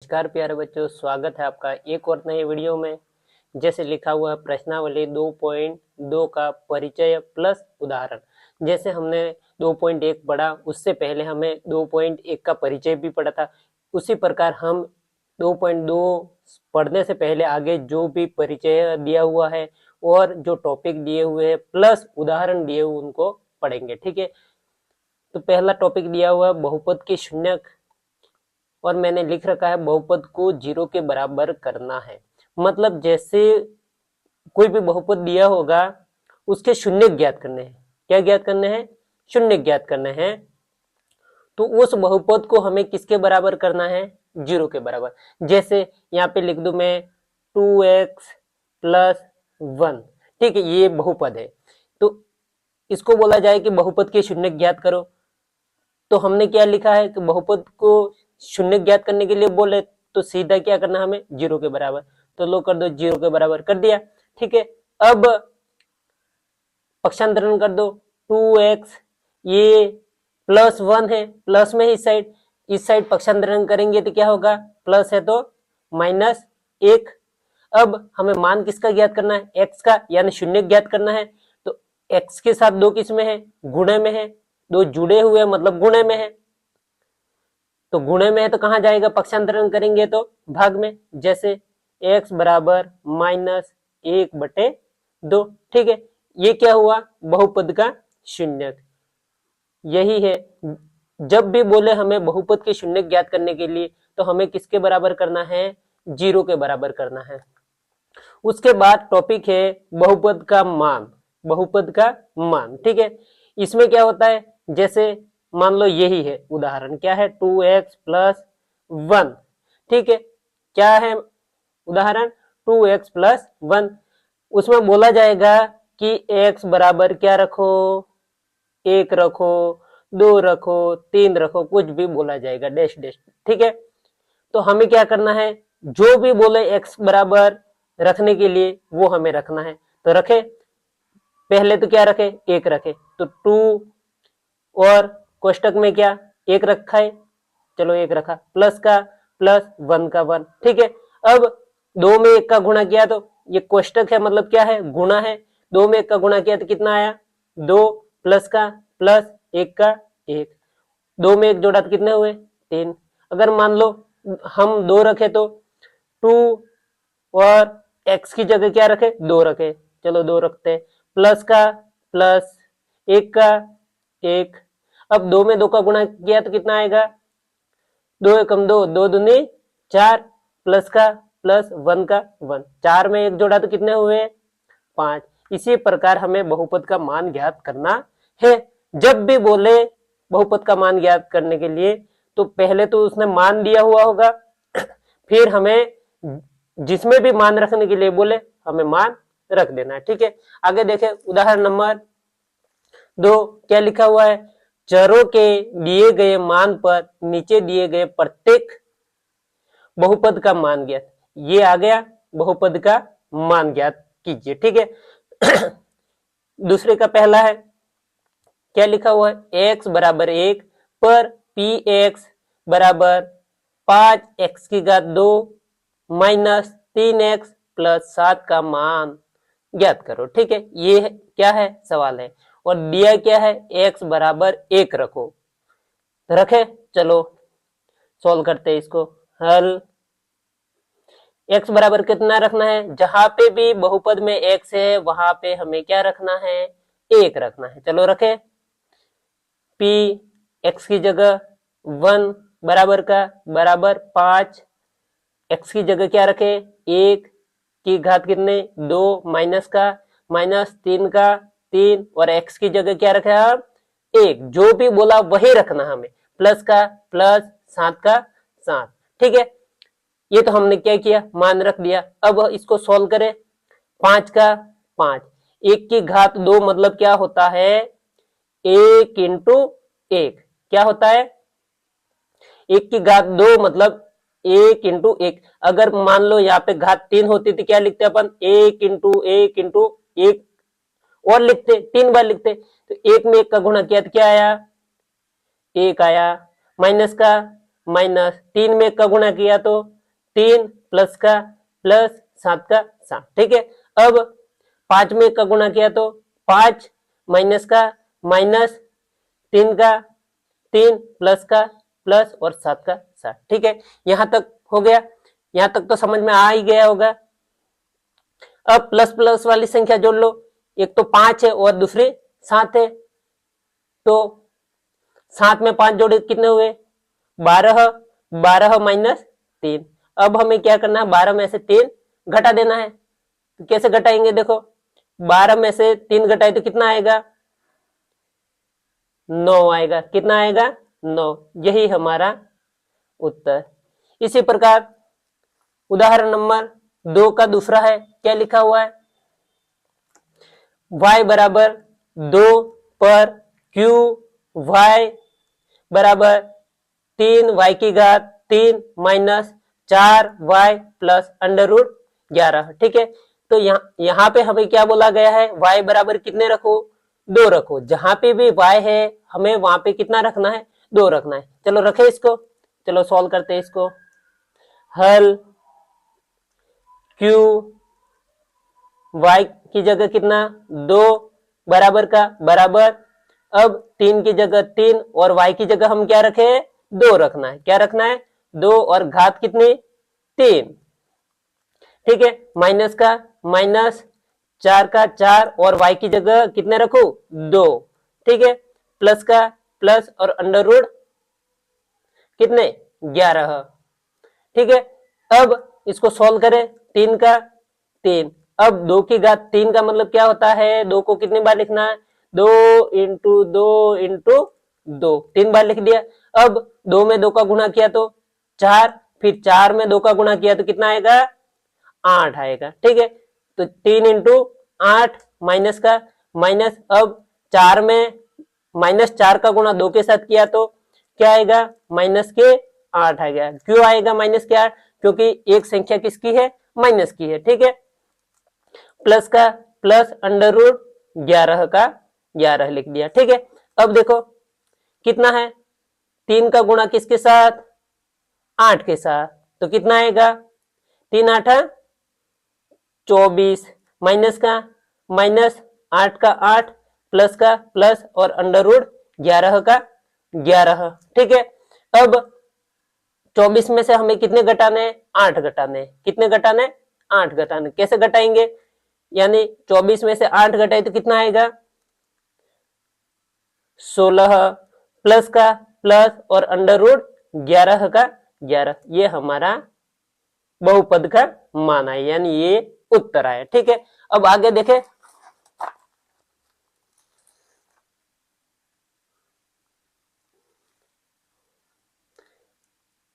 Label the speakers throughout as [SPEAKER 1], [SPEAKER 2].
[SPEAKER 1] नमस्कार प्यारे बच्चों, स्वागत है आपका एक और नए वीडियो में। जैसे लिखा हुआ है प्रश्नावली 2.2 का परिचय प्लस उदाहरण। जैसे हमने 2.1 पढ़ा, उससे पहले हमें 2.1 का परिचय भी पढ़ा था। उसी प्रकार हम 2.2 पढ़ने से पहले आगे जो भी परिचय दिया हुआ है और जो टॉपिक दिए हुए हैं प्लस उदाहरण दिए हुए उनको पढ़ेंगे। ठीक है, तो पहला टॉपिक दिया हुआ है बहुपद की शून्यक, और मैंने लिख रखा है बहुपद को 0 के बराबर करना है। मतलब जैसे कोई भी बहुपद दिया होगा उसके शून्य ज्ञात करने हैं। क्या ज्ञात करने हैं? शून्य ज्ञात करने हैं। तो उस बहुपद को हमें किसके बराबर करना है? 0 के बराबर। जैसे यहाँ पे लिख दूं मैं 2x प्लस 1। ठीक है, ये बहुपद है, तो इसको बोला जाए कि बहुपद के शून्य ज्ञात करो। तो हमने क्या लिखा है कि बहुपद को शून्य ज्ञात करने के लिए बोले तो सीधा क्या करना, हमें 0 के बराबर। तो लो कर दो, 0 के बराबर कर दिया। ठीक है, अब पक्षांतरण कर दो। 2x ये प्लस 1 है, प्लस में इस साइड पक्षांतरण करेंगे तो क्या होगा? प्लस है तो माइनस 1। अब हमें मान किसका ज्ञात करना है? x का, यानी शून्य ज्ञात करना है। तो x के साथ 2 किस में है? गुणे में है। 2 जुड़े हुए मतलब गुणे में है, तो गुणे में है तो कहां जाएगा? पक्षांतरण करेंगे तो भाग में। जैसे x बराबर माइनस 1/2। ठीक है, ये क्या हुआ? बहुपद का शून्यक। यही है, जब भी बोले हमें बहुपद के शून्य ज्ञात करने के लिए तो हमें किसके बराबर करना है? 0 के बराबर करना है। उसके बाद टॉपिक है बहुपद का मान। बहुपद का मान, ठीक है, इसमें क्या होता है? जैसे मान लो यही है उदाहरण, क्या है? 2x plus 1। ठीक है, क्या है उदाहरण? 2x plus 1। उसमें बोला जाएगा कि x बराबर क्या रखो? 1 रखो, 2 रखो, 3 रखो, कुछ भी बोला जाएगा, डैश डैश। ठीक है, तो हमें क्या करना है? जो भी बोले x बराबर रखने के लिए वो हमें रखना है। तो रखे, पहले तो क्या रखे? 1 रखे, तो 2 और कोष्टक में क्या? 1 रखा है, चलो 1 रखा, प्लस का प्लस 1 का 1। ठीक है, अब 2 में 1 का गुणा किया तो ये कोष्टक है, मतलब क्या है? गुणा है। 2 में 1 का गुणा किया तो कितना आया? 2 प्लस का प्लस 1 का 1। 2 में 1 जोड़ा तो कितने हुए? 3। अगर मान लो हम 2 रखे तो 2 और x की जगह क्या रखे? 2 रखे, चलो 2 रखते हैं, प्लस का प्लस 1 का 1। अब 2 में 2 का गुणा किया तो कितना आएगा? 2 एकम 2, 2 दूनी 4, प्लस का प्लस 1 का 1। 4 में 1 जोड़ा तो कितने हुए? 5। इसी प्रकार हमें बहुपद का मान ज्ञात करना है। जब भी बोले बहुपद का मान ज्ञात करने के लिए तो पहले तो उसने मान दिया हुआ होगा, फिर हमें जिसमें भी मान रखने के लिए बोले हमें मान रख देना है। ठीक है, आगे देखें उदाहरण नंबर 2। क्या लिखा हुआ है? चरों के दिए गए मान पर नीचे दिए गए प्रत्येक बहुपद का मान ज्ञात। ये आ गया बहुपद का मान ज्ञात कीजिए। ठीक है, दूसरे का पहला है, क्या लिखा हुआ है? x बराबर 1 पर px बराबर 5x की घात 2 माइनस 3x प्लस 7 का मान ज्ञात करो। ठीक है, ये क्या है? सवाल है, और दिया क्या है? x बराबर 1 रखो। रखे, चलो सॉल्व करते हैं इसको। हल, x बराबर कितना रखना है? जहां पे भी बहुपद में x है वहां पे हमें क्या रखना है? 1 रखना है। चलो रखे, p x की जगह 1 बराबर का बराबर 5, x की जगह क्या रखे? 1 की घात कितने? 2 माइनस का माइनस 3 का 3, और x की जगह क्या रखे हम? 1। जो भी बोला वही रखना हमें, प्लस का प्लस 7 का 7। ठीक है, ये तो हमने क्या किया? मान रख दिया। अब इसको सॉल्व करें। 5 का 5, 1 की घात 2 मतलब क्या होता है? 1 इंटू 1 क्या होता है? 1 की घात 2 मतलब 1 इंटू 1। अगर मान लो यहाँ पे घात 3 होती तो क्या लिखते अपन? 1 इंटू 1 इंटू 1 और लिखते, 3 बार लिखते। तो 1 में 1 का गुणा किया तो क्या आया? 1 आया, माइनस का माइनस, 3 में 1 का गुणा किया तो 3 प्लस का प्लस 7 का 7, ठीक है। अब 5 में का गुणा किया तो 5 माइनस का माइनस 3 का 3 प्लस का प्लस और 7 का 7, ठीक है। यहां तक हो गया, यहां तक तो समझ में आ ही गया होगा। अब प्लस प्लस वाली संख्या जोड़ लो, एक तो 5 है और दूसरी 7 है, तो 7 में 5 जोड़े कितने हुए 12, 12 माइनस 3। अब हमें क्या करना है, 12 में से 3 घटा देना है। तो कैसे घटाएंगे, देखो 12 में से 3 घटाए तो कितना आएगा 9 आएगा, कितना आएगा 9, यही हमारा उत्तर। इसी प्रकार उदाहरण नंबर 2 का दूसरा है, क्या लिखा हुआ है, y बराबर 2 पर q y बराबर 3y की घात 3 minus 4y plus under root 11, ठीक है। तो यहाँ पे हमें क्या बोला गया है, y बराबर कितने रखो 2 रखो, जहां पे भी y है हमें वहां पे कितना रखना है 2 रखना है। चलो रखे इसको, चलो सॉल्व करते हैं इसको। हल q y की जगह कितना 2 बराबर का बराबर, अब 3 की जगह 3 और y की जगह हम क्या रखे 2 रखना है, क्या रखना है 2 और घात कितनी 3, ठीक है। माइनस का माइनस 4 का 4 और y की जगह कितने रखो 2, ठीक है। प्लस का प्लस और अंडर रूट कितने 11, ठीक है। अब इसको सॉल्व करें, 3 का 3, अब 2 की घात 3 का मतलब क्या होता है, 2 को कितनी बार लिखना है 2 इंटू 2 इंटू 2, 3 बार लिख दिया। अब 2 में 2 का गुणा किया तो 4, फिर 4 में 2 का गुणा किया तो कितना आएगा 8 आएगा, ठीक है। तो 3 इंटू 8 माइनस का माइनस, अब 4 में माइनस 4 का गुणा 2 के साथ किया तो क्या आएगा माइनस के 8 आ गया। क्यों आएगा माइनस के 8, क्योंकि एक संख्या किसकी है माइनस की है, ठीक है। प्लस का प्लस अंडर रूट 11 का 11 लिख दिया, ठीक है। अब देखो कितना है, 3 का गुणा किसके साथ 8 के साथ, तो कितना आएगा 3 8 24, माइनस का माइनस 8 का 8 प्लस का प्लस और अंडर रूट 11 का 11, ठीक है। अब 24 में से हमें कितने घटाने 8 घटाने, कितने घटाने 8 घटाने, कैसे घटाएंगे, यानी 24 में से 8 घटाए तो कितना आएगा 16 प्लस का प्लस और अंडर रूट 11 का 11, ये हमारा बहुपद का मान है, यानी ये उत्तर आया, ठीक है। अब आगे देखें,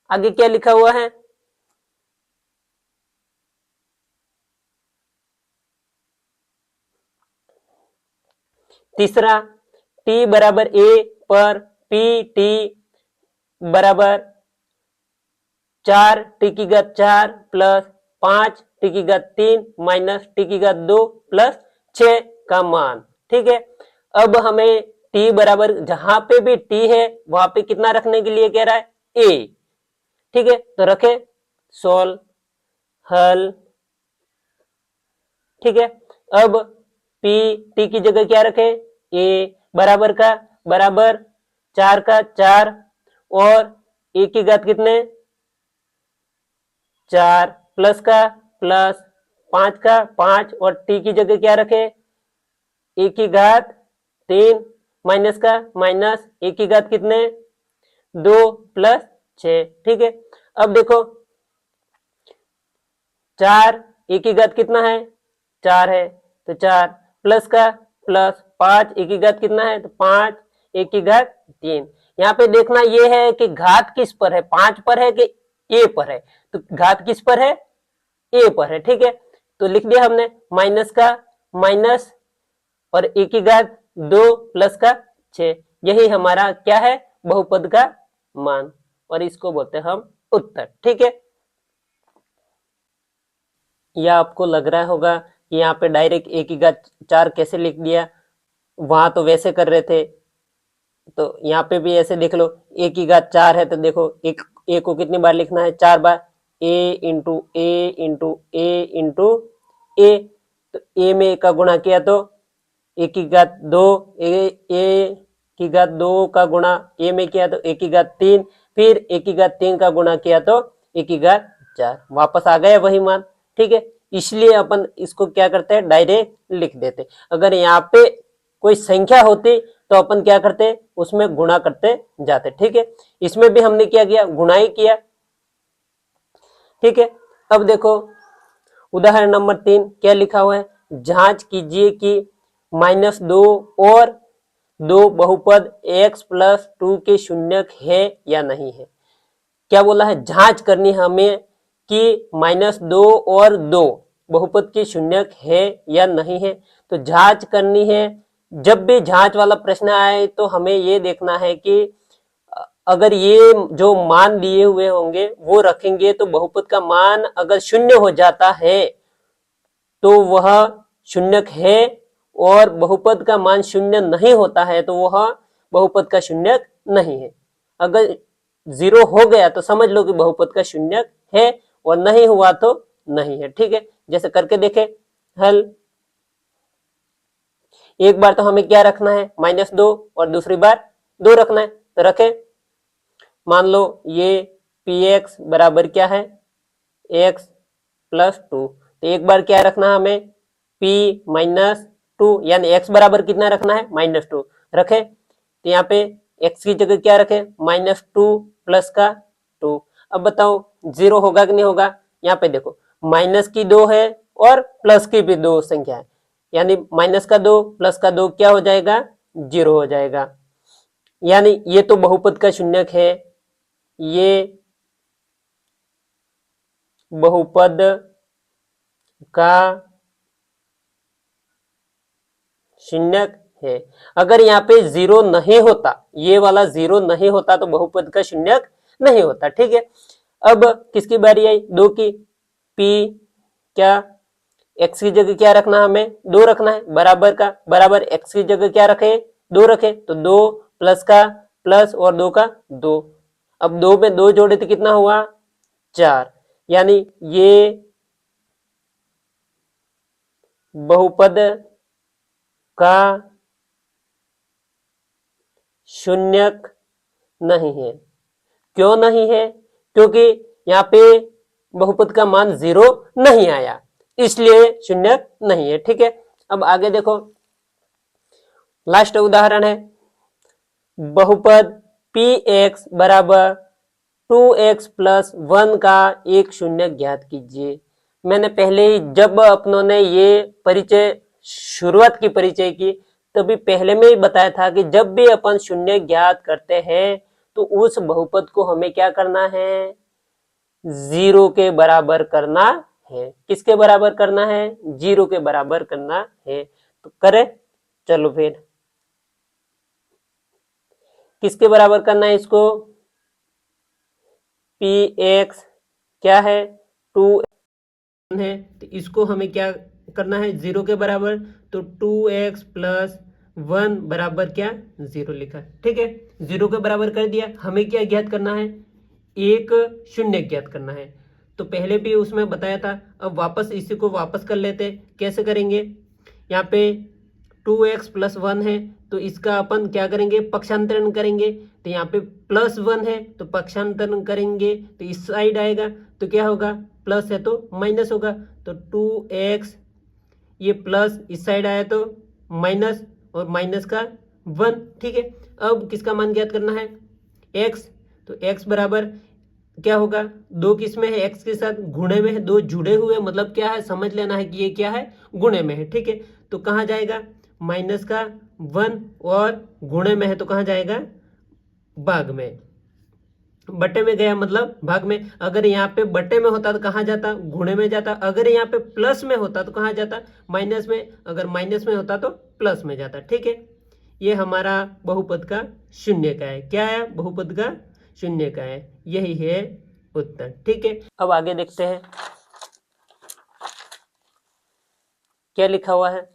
[SPEAKER 1] आगे क्या लिखा हुआ है, तीसरा t बराबर a पर p t बराबर 4 t की घात 4 प्लस 5 t की घात 3 माइनस t की घात 2 प्लस 6 का मान, ठीक है। अब हमें t बराबर जहां पे भी t है वहां पे कितना रखने के लिए कह रहा है a, ठीक है। तो रखे सोल्व हल, ठीक है। अब p t की जगह क्या रखे a बराबर का बराबर 4 का 4 और a की घात कितने 4 प्लस का प्लस 5 का 5 और t की जगह क्या रखे a की घात 3 माइनस का माइनस a की घात कितने 2 प्लस 6, ठीक है। अब देखो 4 a की घात कितना है 4 है, तो 4 प्लस का प्लस 5 a की घात कितना है तो 5 a की घात 3। यहाँ पे देखना ये है कि घात किस पर है, 5 पर है कि a पर है, तो घात किस पर है a पर है, ठीक है। तो लिख दिया हमने माइनस का माइनस और a की घात 2 प्लस का 6, यही हमारा क्या है बहुपद का मान, और इसको बोलते हैं हम उत्तर, ठीक है। या आपको लग रहा होगा कि यहाँ पे डायरेक्ट a की घात 4 कैसे लिख दिया, वहां तो वैसे कर रहे थे, तो यहाँ पे भी ऐसे देख लो a की घात 4 है तो देखो एक a को कितनी बार लिखना है 4 बार, ए इंटू ए इंटू ए इंटू ए, तो ए में का गुणा किया तो ए की घात 2, ए की घात 2 का गुणा ए में किया तो ए की घात 3, फिर ए की घात 3 का गुणा किया तो ए की घात 4, वापस आ गया वही मान। ठीक है, इसलिए अपन इसको क्या करते हैं, डायरेक्ट लिख देते। अगर यहाँ पे कोई संख्या होती तो अपन क्या करते, उसमें गुणा करते जाते। ठीक है, इसमें भी हमने क्या किया, गुणा ही किया। ठीक है, अब देखो उदाहरण नंबर 3 क्या लिखा हुआ है, जांच कीजिए कि -2 और 2 बहुपद x+2 के शून्यक है या नहीं है। क्या बोला है, जांच करनी है हमें कि -2 और 2 बहुपद के शून्यक है या नहीं है। तो जांच करनी है, जब भी जांच वाला प्रश्न आए तो हमें ये देखना है कि अगर ये जो मान दिए हुए होंगे वो रखेंगे तो बहुपद का मान अगर शून्य हो जाता है तो वह शून्यक है, और बहुपद का मान शून्य नहीं होता है तो वह बहुपद का शून्यक नहीं है। अगर 0 हो गया तो समझ लो कि बहुपद का शून्यक है, और नहीं हुआ तो नहीं है। ठीक है, जैसे करके देखें हल। एक बार तो हमें क्या रखना है, -2, और दूसरी बार 2 रखना है, तो रखें। मान लो ये px बराबर क्या है, x+2, तो एक बार क्या रखना है हमें, p-2, यानी x बराबर कितना रखना है, -2 रखे। तो यहाँ पे x की जगह क्या रखे, -2 प्लस का 2। अब बताओ 0 होगा कि नहीं होगा। यहाँ पे देखो माइनस की 2 है और प्लस की भी 2 संख्या है, यानी माइनस का 2 प्लस का 2 क्या हो जाएगा, 0 हो जाएगा। यानी ये तो बहुपद का शून्यक है, ये बहुपद का शून्यक है। अगर यहाँ पे 0 नहीं होता, ये वाला 0 नहीं होता तो बहुपद का शून्यक नहीं होता। ठीक है, अब किसकी बारी आई, 2 की। p क्या, x की जगह क्या रखना, हमें 2 रखना है, बराबर का बराबर x की जगह क्या रखे, 2 रखे, तो 2 प्लस का प्लस और 2 का 2। अब 2 में 2 जोड़े तो कितना हुआ, 4, यानी ये बहुपद का शून्यक नहीं है। क्यों नहीं है, क्योंकि यहाँ पे बहुपद का मान 0 नहीं आया, इसलिए शून्यक नहीं है। ठीक है, अब आगे देखो, लास्ट उदाहरण है, बहुपद px बराबर 2x प्लस 1 का एक शून्यक ज्ञात कीजिए। मैंने पहले ही जब अपनों ने ये परिचय शुरुआत की परिचय की तभी पहले में ही बताया था कि जब भी अपन शून्य ज्ञात करते हैं तो उस बहुपद को हमें क्या करना है, 0 के बराबर करना है। किसके बराबर करना है, 0 के बराबर करना है। तो करें, चलो फिर किसके बराबर करना है इसको, px क्या है, 2 है, तो इसको हमें क्या करना है, 0 के बराबर। तो 2x प्लस 1 बराबर क्या, 0 लिखा। ठीक है, 0 के बराबर कर दिया। हमें क्या ज्ञात करना है, एक शून्य ज्ञात करना है। तो पहले भी उसमें बताया था, अब वापस इसी को वापस कर लेते। कैसे करेंगे, यहाँ पे 2x प्लस 1 है तो इसका अपन क्या करेंगे, पक्षांतरण करेंगे। तो यहाँ पे प्लस 1 है तो पक्षांतरण करेंगे तो इस साइड आएगा, तो क्या होगा, प्लस है तो माइनस होगा। तो 2x, ये प्लस इस साइड आया तो माइनस, और माइनस का 1। ठीक है, अब किसका मान ज्ञात करना है, x। तो x बराबर क्या होगा, 2 किस में है, x के साथ गुणे में है, 2 जुड़े हुए, मतलब क्या है, समझ लेना है कि ये क्या है, गुणे में है। ठीक है, तो कहाँ जाएगा, माइनस का 1, और गुणे में है तो कहाँ जाएगा, भाग में। बटे में गया मतलब भाग में। अगर यहाँ पे बटे में होता तो कहाँ जाता, गुणे में जाता। अगर यहाँ पे प्लस में होता तो कहाँ जाता, माइनस में। अगर माइनस में होता तो प्लस में जाता। ठीक है, ये हमारा बहुपद का शून्य का है। क्या है, बहुपद का शून्य का है, यही है उत्तर। ठीक है, अब आगे देखते हैं क्या लिखा हुआ है।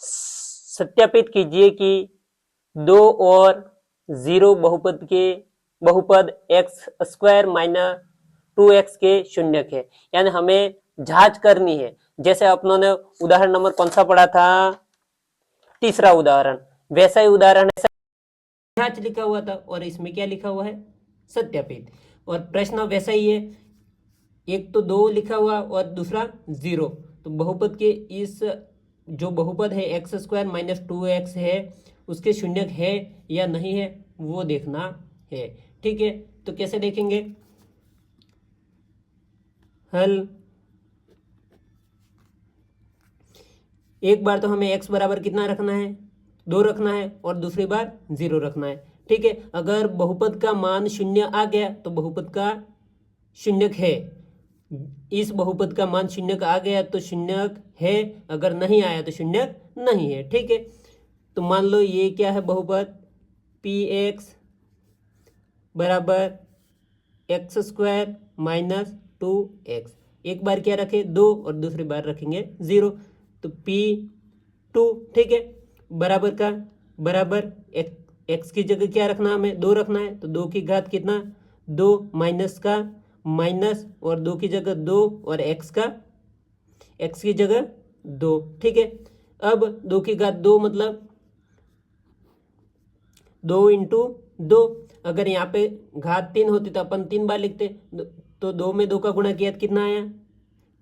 [SPEAKER 1] सत्यापित कीजिए कि 2 और 0 बहुपद के बहुपद x² माइनस 2x के शून्यक है, यानी हमें जांच करनी है। जैसे अपनों ने उदाहरण नंबर कौन सा पढ़ा था, तीसरा उदाहरण, वैसा ही उदाहरण है, जांच लिखा हुआ था और इसमें क्या लिखा हुआ है, सत्यापित। और प्रश्न वैसा ही है, एक तो 2 लिखा हुआ और दूसरा 0। तो बहुपद के इस जो बहुपद है x² माइनस 2x है उसके शून्यक है या नहीं है वो देखना है। ठीक है, तो कैसे देखेंगे, हल, एक बार तो हमें x बराबर कितना रखना है, 2 रखना है और दूसरी बार 0 रखना है। ठीक है, अगर बहुपद का मान 0 आ गया तो बहुपद का शून्यक है, इस बहुपद का मान शून्यक आ गया तो शून्यक है, अगर नहीं आया तो शून्यक नहीं है। ठीक है, तो मान लो ये क्या है बहुपद, px बराबर x² माइनस 2x, एक बार क्या रखे 2 और दूसरी बार रखेंगे 0, तो p2, ठीक है, बराबर का बराबर x की जगह क्या रखना, हमें 2 रखना है, तो 2 की घात कितना, 2 माइनस का माइनस और 2 की जगह 2 और x की जगह 2। ठीक है, अब 2 की घात 2 मतलब 2 इंटू 2, अगर यहाँ पे घात 3 होती तो अपन 3 बार लिखते, तो 2 में 2 का गुणा किया तो कितना आया,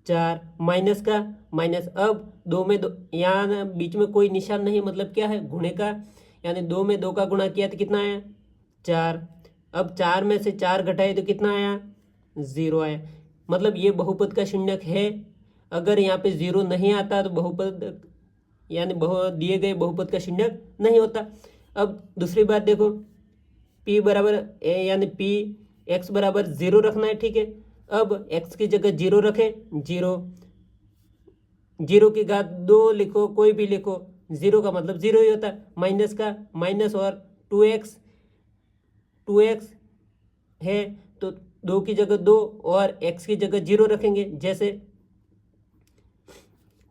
[SPEAKER 1] 4, माइनस का माइनस, अब 2 में 2, यहाँ बीच में कोई निशान नहीं, मतलब क्या है, गुणे का, यानी 2 में 2 का गुणा किया तो कितना आया, 4। अब 4 में से 4 घटाए तो कितना आया, 0 आया, मतलब ये बहुपद का शून्यक है। अगर यहाँ पे 0 नहीं आता तो बहुपद यानी दिए गए बहुपद का शून्यक नहीं होता। अब दूसरी बात देखो, p बराबर यानी p x बराबर 0 रखना है। ठीक है, अब x की जगह 0 रखें, 0 की घात 2 लिखो, कोई भी लिखो, 0 का मतलब 0 ही होता है, माइनस का माइनस और 2x है तो 2 की जगह 2 और x की जगह 0 रखेंगे जैसे।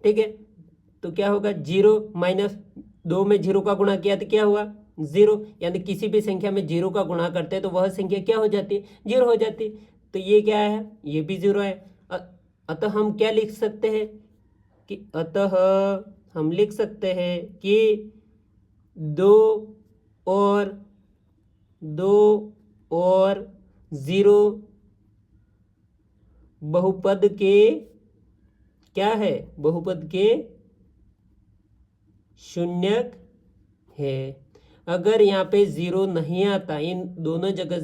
[SPEAKER 1] ठीक है, तो क्या होगा, 0 माइनस 2 में 0 का गुणा किया तो क्या हुआ, 0, यानी किसी भी संख्या में 0 का गुणा करते हैं तो वह संख्या क्या हो जाती है, 0 हो जाती है। तो ये क्या है, ये भी 0 है। अतः हम क्या लिख सकते हैं कि हम लिख सकते हैं कि 2 और 0 बहुपद के क्या है, बहुपद के शून्यक है। अगर यहाँ पे 0 नहीं आता, इन दोनों जगह